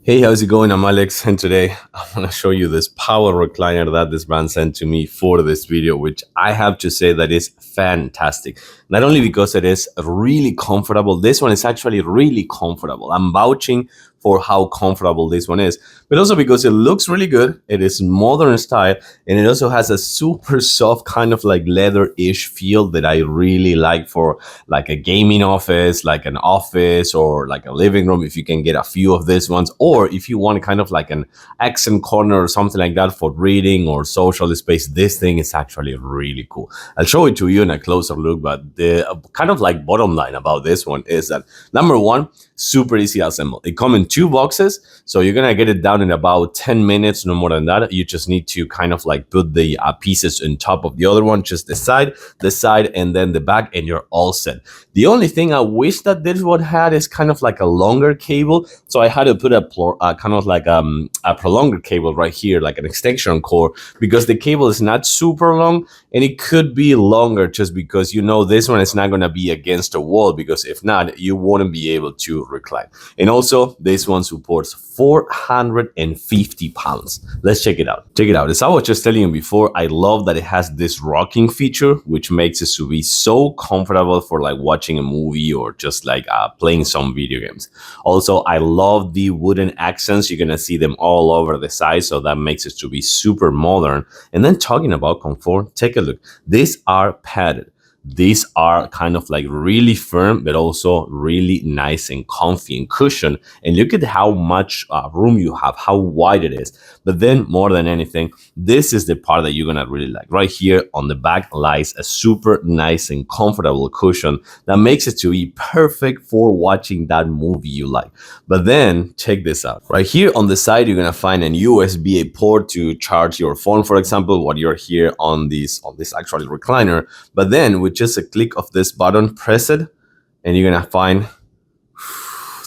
Hey, how's it going? I'm Alex, and today I want to show you this power recliner that this brand sent to me for this video, which I have to say that is fantastic. Not only because it is really comfortable, this one is actually really comfortable. I'm vouching for how comfortable this one is, but also because it looks really good. It is modern style, and it also has a super soft kind of like leather-ish feel that I really like for like a gaming office, like an office or like a living room, if you can get a few of these ones, or if you want kind of like an accent corner or something like that for reading or social space, this thing is actually really cool. I'll show it to you in a closer look, but the kind of like bottom line about this one is that number one, super easy to assemble. It comes in two boxes, so you're gonna get it down in about 10 minutes, no more than that. You just need to kind of like put the pieces on top of the other one, just the side, and then the back, and you're all set. The only thing I wish that this one had is kind of like a longer cable, so I had to put a kind of like a prolonger cable right here, like an extension cord, because the cable is not super long, and it could be longer just because this one is not going to be against a wall, because if not, you wouldn't be able to recline. And also, this one supports 450 pounds. Let's check it out. Check it out. As I was just telling you before, I love that it has this rocking feature, which makes it to be so comfortable for like watching a movie or just like playing some video games. Also, I love the wooden accents. You're going to see them all over the side, so that makes it to be super modern. And then talking about comfort, take a look. These are padded. These are kind of like really firm, but also really nice and comfy and cushioned. And look at how much room you have, how wide it is. But then more than anything, this is the part that you're going to really like. Right here on the back lies a super nice and comfortable cushion that makes it to be perfect for watching that movie you like. But then check this out. Right here on the side, you're going to find an USB-A port to charge your phone, for example, while you're here on this actually recliner. But then with just a click of this button, press it, and you're gonna find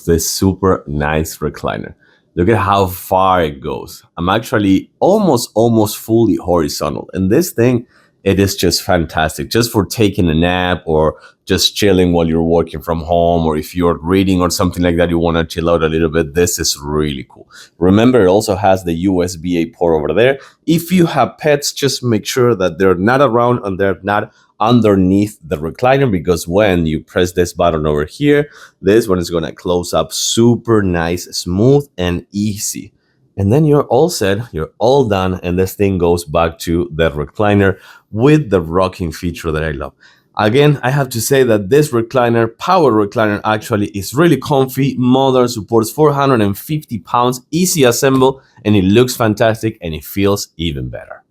this super nice recliner. Look at how far it goes. I'm actually almost fully horizontal, and this thing, it is just fantastic, just for taking a nap or just chilling while you're working from home, or if you're reading or something like that, you want to chill out a little bit. This is really cool. Remember, it also has the USB-A port over there. If you have pets, just make sure that they're not around and they're not underneath the recliner, because when you press this button over here, this one is going to close up super nice, smooth, and easy. And then you're all set, you're all done, and this thing goes back to the recliner with the rocking feature that I love. Again, I have to say that this recliner, power recliner, actually is really comfy, modern, supports 450 pounds, easy assemble, and it looks fantastic, and it feels even better.